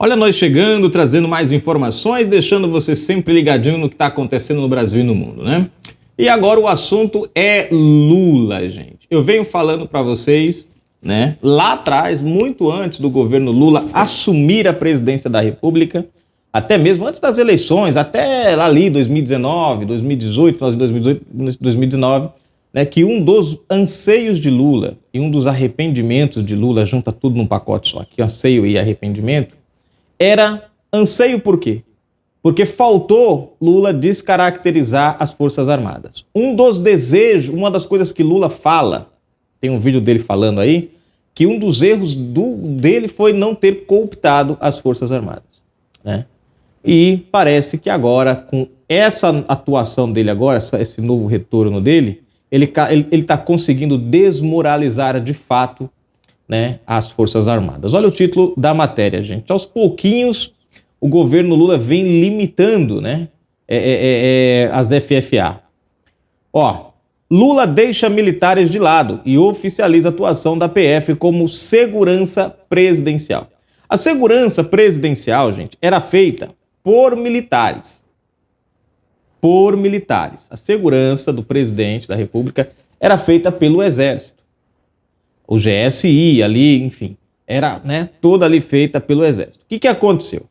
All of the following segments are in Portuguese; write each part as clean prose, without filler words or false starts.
Olha nós chegando, trazendo mais informações, deixando você sempre ligadinho no que está acontecendo no Brasil e no mundo, né? E agora o assunto é Lula, gente. Eu venho falando para vocês, né, lá atrás, muito antes do governo Lula assumir a presidência da República, até mesmo antes das eleições, até ali 2019, 2018, final de 2018, 2019, né, que um dos anseios de Lula e um dos arrependimentos de Lula, junta tudo num pacote só, aqui anseio e arrependimento, era anseio por quê? Porque faltou Lula descaracterizar as Forças Armadas. Um dos desejos, uma das coisas que Lula fala, tem um vídeo dele falando aí, que um dos erros dele foi não ter cooptado as Forças Armadas, né? E parece que agora, com essa atuação dele agora, esse novo retorno dele, ele está conseguindo desmoralizar de fato, né, as Forças Armadas. Olha o título da matéria, gente. Aos pouquinhos, o governo Lula vem limitando, né, as FFA. Ó, Lula deixa militares de lado e oficializa a atuação da PF como segurança presidencial. A segurança presidencial, gente, era feita por militares. Por militares. A segurança do presidente da República era feita pelo Exército. O GSI ali, enfim, era, né, toda ali feita pelo Exército. O que aconteceu?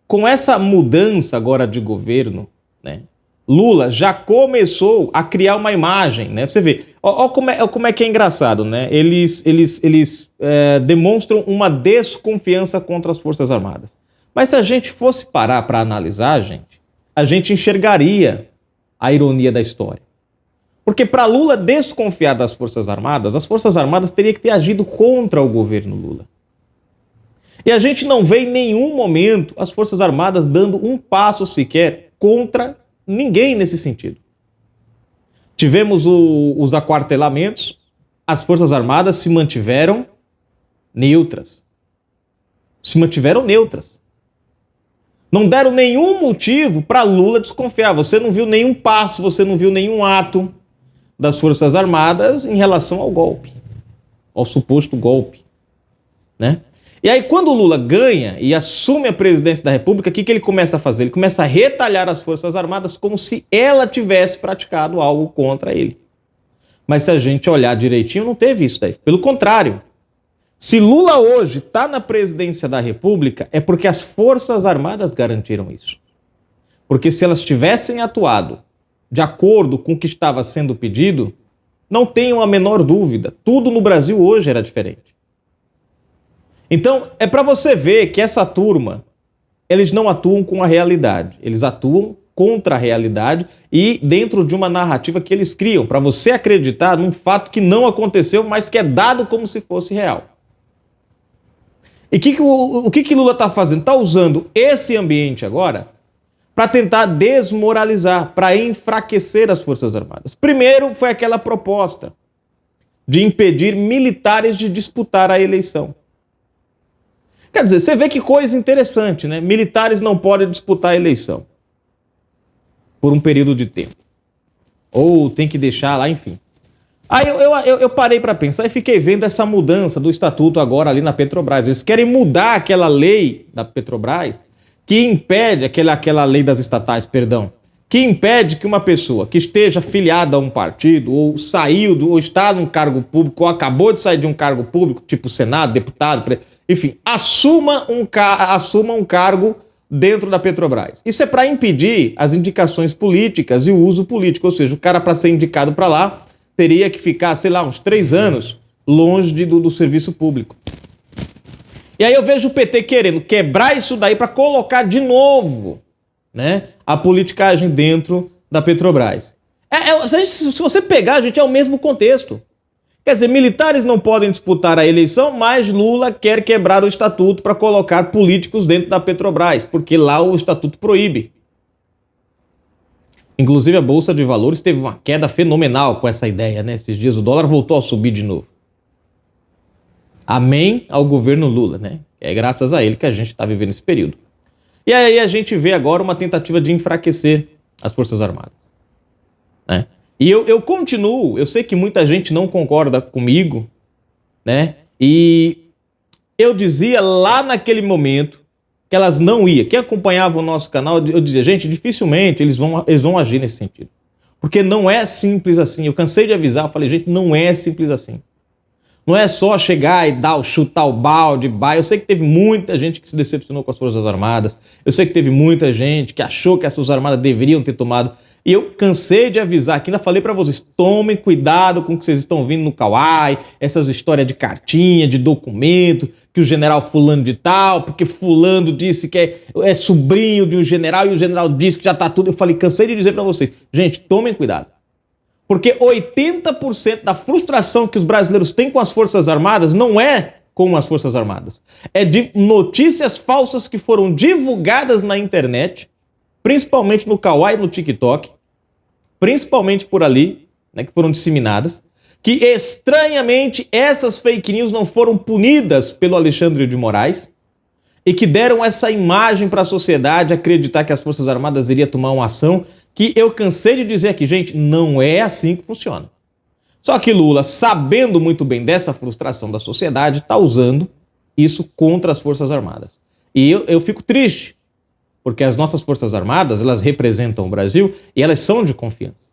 Com essa mudança agora de governo, né, Lula já começou a criar uma imagem, né? Você vê, ó como é que é engraçado, né? Eles demonstram uma desconfiança contra as Forças Armadas. Mas se a gente fosse parar para analisar, gente, a gente enxergaria a ironia da história. Porque para Lula desconfiar das Forças Armadas, as Forças Armadas teriam que ter agido contra o governo Lula. E a gente não vê em nenhum momento as Forças Armadas dando um passo sequer contra ninguém nesse sentido. Tivemos os aquartelamentos, as Forças Armadas se mantiveram neutras. Se mantiveram neutras. Não deram nenhum motivo para Lula desconfiar. Você não viu nenhum passo, você não viu nenhum ato das Forças Armadas em relação ao golpe, ao suposto golpe, né? E aí, quando o Lula ganha e assume a presidência da República, o que ele começa a fazer? Ele começa a retalhar as Forças Armadas como se ela tivesse praticado algo contra ele. Mas se a gente olhar direitinho, não teve isso daí. Pelo contrário, se Lula hoje está na presidência da República, é porque as Forças Armadas garantiram isso. Porque se elas tivessem atuado de acordo com o que estava sendo pedido, não tenham a menor dúvida, tudo no Brasil hoje era diferente. Então, é para você ver que essa turma, eles não atuam com a realidade, eles atuam contra a realidade e dentro de uma narrativa que eles criam, para você acreditar num fato que não aconteceu, mas que é dado como se fosse real. E o que Lula está fazendo? Está usando esse ambiente agora para tentar desmoralizar, para enfraquecer as Forças Armadas. Primeiro foi aquela proposta de impedir militares de disputar a eleição. Quer dizer, você vê que coisa interessante, né? Militares não podem disputar a eleição por um período de tempo. Ou tem que deixar lá, enfim. Aí eu parei para pensar e fiquei vendo essa mudança do estatuto agora ali na Petrobras. Eles querem mudar aquela lei da Petrobras que impede, aquela lei das estatais, perdão, que impede que uma pessoa que esteja filiada a um partido ou ou está num cargo público ou acabou de sair de um cargo público, tipo Senado, deputado, enfim, assuma um cargo dentro da Petrobras. Isso é para impedir as indicações políticas e o uso político, ou seja, o cara para ser indicado para lá teria que ficar, sei lá, uns 3 anos longe do serviço público. E aí eu vejo o PT querendo quebrar isso daí para colocar de novo, né, a politicagem dentro da Petrobras. Se você pegar, gente, é o mesmo contexto. Quer dizer, militares não podem disputar a eleição, mas Lula quer quebrar o estatuto para colocar políticos dentro da Petrobras, porque lá o estatuto proíbe. Inclusive a Bolsa de Valores teve uma queda fenomenal com essa ideia, né? Esses dias o dólar voltou a subir de novo. Amém ao governo Lula, né? É graças a ele que a gente está vivendo esse período. E aí a gente vê agora uma tentativa de enfraquecer as Forças Armadas, né? E eu continuo, eu sei que muita gente não concorda comigo, né? E eu dizia lá naquele momento que elas não iam. Quem acompanhava o nosso canal, eu dizia, gente, dificilmente eles vão agir nesse sentido. Porque não é simples assim. Eu cansei de avisar, eu falei, gente, não é simples assim. Não é só chegar e chutar o balde, Eu sei que teve muita gente que se decepcionou com as Forças Armadas. Eu sei que teve muita gente que achou que as Forças Armadas deveriam ter tomado. E eu cansei de avisar aqui, ainda falei pra vocês, tomem cuidado com o que vocês estão vindo no Kawai, essas histórias de cartinha, de documento, que o general fulano de tal, porque fulano disse que é sobrinho de um general e o general disse que já tá tudo. Eu falei, cansei de dizer pra vocês, gente, tomem cuidado. Porque 80% da frustração que os brasileiros têm com as Forças Armadas não é com as Forças Armadas. É de notícias falsas que foram divulgadas na internet, principalmente no Kawai e no TikTok, principalmente por ali, né, que foram disseminadas, que estranhamente essas fake news não foram punidas pelo Alexandre de Moraes e que deram essa imagem para a sociedade acreditar que as Forças Armadas iriam tomar uma ação que eu cansei de dizer aqui, gente, não é assim que funciona. Só que Lula, sabendo muito bem dessa frustração da sociedade, está usando isso contra as Forças Armadas. E eu fico triste, porque as nossas Forças Armadas, elas representam o Brasil e elas são de confiança.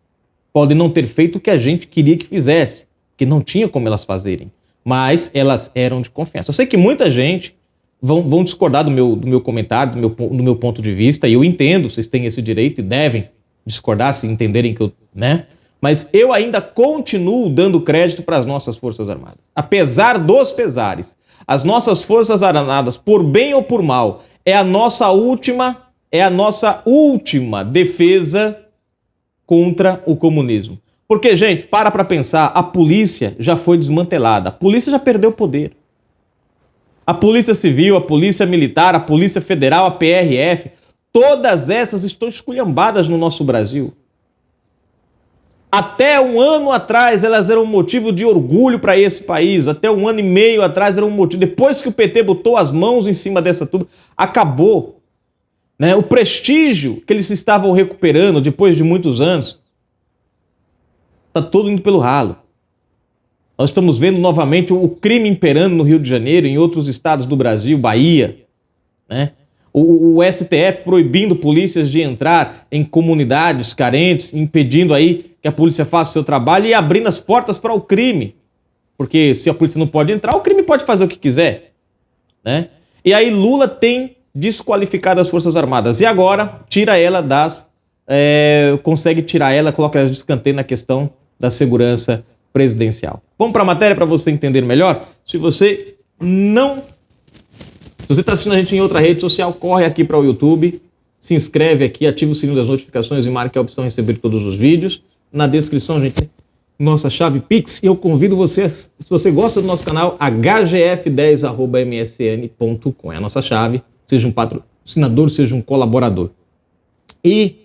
Podem não ter feito o que a gente queria que fizesse, que não tinha como elas fazerem, mas elas eram de confiança. Eu sei que muita gente vão discordar do meu comentário, do meu ponto de vista, e eu entendo, vocês têm esse direito e devem discordar se entenderem que eu, né? Mas eu ainda continuo dando crédito para as nossas Forças Armadas. Apesar dos pesares, as nossas Forças Armadas, por bem ou por mal, é a nossa última defesa contra o comunismo. Porque, gente, para pensar, a polícia já foi desmantelada, a polícia já perdeu o poder. A Polícia Civil, a Polícia Militar, a Polícia Federal, a PRF, todas essas estão esculhambadas no nosso Brasil. Até um ano atrás elas eram um motivo de orgulho para esse país. Até um ano e meio atrás eram um motivo. Depois que o PT botou as mãos em cima dessa tudo, acabou. Né? O prestígio que eles estavam recuperando depois de muitos anos está todo indo pelo ralo. Nós estamos vendo novamente o crime imperando no Rio de Janeiro, em outros estados do Brasil, Bahia, né? O STF proibindo polícias de entrar em comunidades carentes, impedindo aí que a polícia faça o seu trabalho e abrindo as portas para o crime. Porque se a polícia não pode entrar, o crime pode fazer o que quiser, né? E aí Lula tem desqualificado as Forças Armadas. E agora consegue tirar ela, coloca elas de escanteio na questão da segurança presidencial. Vamos para a matéria para você entender melhor? Se você está assistindo a gente em outra rede social, corre aqui para o YouTube, se inscreve aqui, ativa o sininho das notificações e marque a opção receber todos os vídeos. Na descrição, gente, nossa chave Pix. E eu convido você, se você gosta do nosso canal, hgf10@msn.com. É a nossa chave. Seja um patrocinador, seja um colaborador. E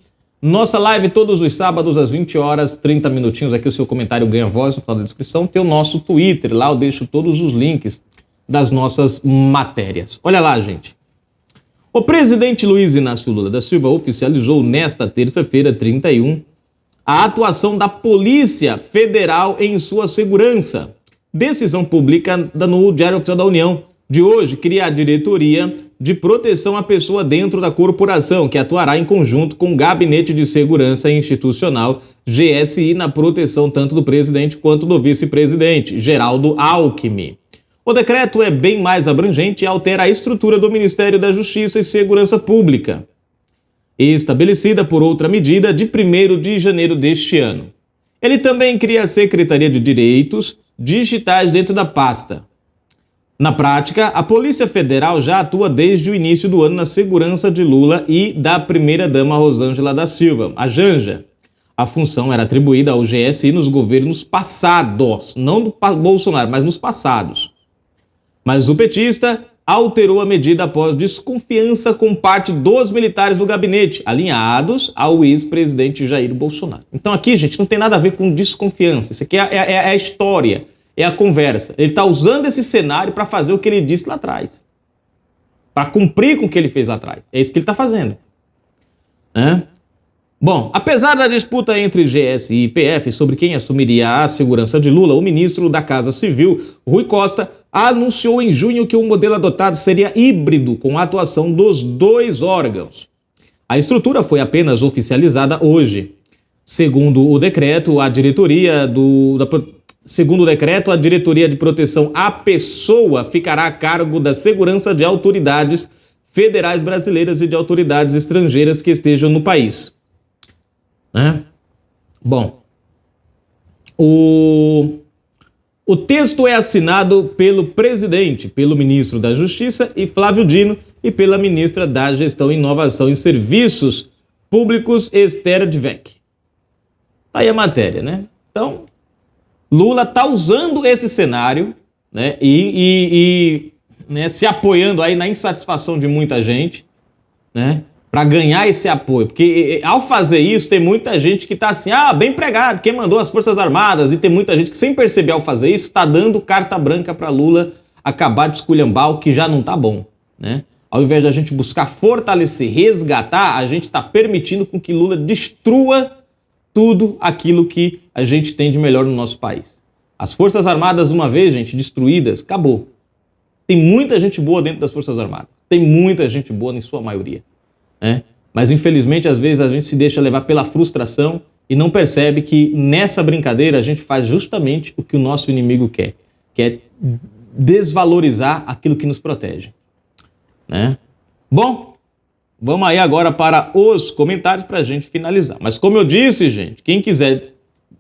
nossa live todos os sábados às 20 horas, 30 minutinhos. Aqui o seu comentário ganha voz no final da descrição. Tem o nosso Twitter, lá eu deixo todos os links das nossas matérias. Olha lá, gente. O presidente Luiz Inácio Lula da Silva oficializou nesta terça-feira, 31, a atuação da Polícia Federal em sua segurança. Decisão publicada no Diário Oficial da União de hoje cria a Diretoria de Proteção à Pessoa dentro da corporação, que atuará em conjunto com o Gabinete de Segurança Institucional, GSI, na proteção tanto do presidente quanto do vice-presidente, Geraldo Alckmin. O decreto é bem mais abrangente e altera a estrutura do Ministério da Justiça e Segurança Pública, estabelecida por outra medida de 1º de janeiro deste ano. Ele também cria a Secretaria de Direitos Digitais dentro da pasta. Na prática, a Polícia Federal já atua desde o início do ano na segurança de Lula e da primeira-dama Rosângela da Silva, a Janja. A função era atribuída ao GSI nos governos passados, não do Bolsonaro, mas nos passados. Mas o petista alterou a medida após desconfiança com parte dos militares do gabinete, alinhados ao ex-presidente Jair Bolsonaro. Então aqui, gente, não tem nada a ver com desconfiança. Isso aqui é a história, é a conversa. Ele está usando esse cenário para fazer o que ele disse lá atrás. Para cumprir com o que ele fez lá atrás. É isso que ele está fazendo. Bom, apesar da disputa entre GSI e PF sobre quem assumiria a segurança de Lula, o ministro da Casa Civil, Rui Costa, anunciou em junho que o modelo adotado seria híbrido, com a atuação dos dois órgãos. A estrutura foi apenas oficializada hoje. Segundo o decreto, a diretoria de proteção à pessoa ficará a cargo da segurança de autoridades federais brasileiras e de autoridades estrangeiras que estejam no país. Bom, o texto é assinado pelo presidente, pelo ministro da Justiça, e Flávio Dino, e pela ministra da Gestão, Inovação e Serviços Públicos, Esther Dweck. Aí a matéria, né? Então, Lula está usando esse cenário, né, né, se apoiando aí na insatisfação de muita gente, né, para ganhar esse apoio. Porque ao fazer isso, tem muita gente que está assim, bem pregado, quem mandou as Forças Armadas, e tem muita gente que, sem perceber ao fazer isso, está dando carta branca para Lula acabar de esculhambar o que já não está bom, né? Ao invés de a gente buscar fortalecer, resgatar, a gente está permitindo com que Lula destrua tudo aquilo que a gente tem de melhor no nosso país. As Forças Armadas, uma vez, gente, destruídas, acabou. Tem muita gente boa dentro das Forças Armadas. Tem muita gente boa, em sua maioria, né? Mas, infelizmente, às vezes a gente se deixa levar pela frustração e não percebe que nessa brincadeira a gente faz justamente o que o nosso inimigo quer, que é desvalorizar aquilo que nos protege, né? Bom, vamos aí agora para os comentários para a gente finalizar. Mas como eu disse, gente, quem quiser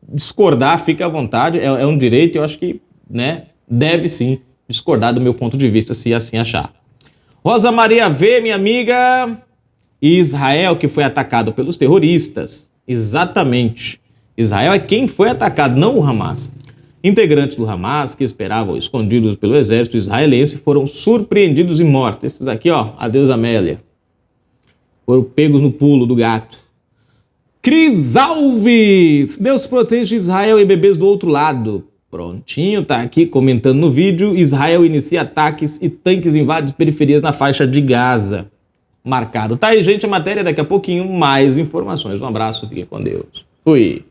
discordar, fique à vontade, é um direito, eu acho que, né, deve sim discordar do meu ponto de vista, se assim achar. Rosa Maria V, minha amiga, Israel que foi atacado pelos terroristas. Exatamente. Israel é quem foi atacado, não o Hamas. Integrantes do Hamas, que esperavam escondidos pelo exército israelense, foram surpreendidos e mortos. Esses aqui, ó, adeus Amélia. Foram pegos no pulo do gato. Cris Alves! Deus protege Israel e bebês do outro lado. Prontinho, tá aqui comentando no vídeo. Israel inicia ataques e tanques invadem periferias na faixa de Gaza. Marcado. Tá aí, gente, a matéria daqui a pouquinho. Mais informações. Um abraço, fiquem com Deus. Fui.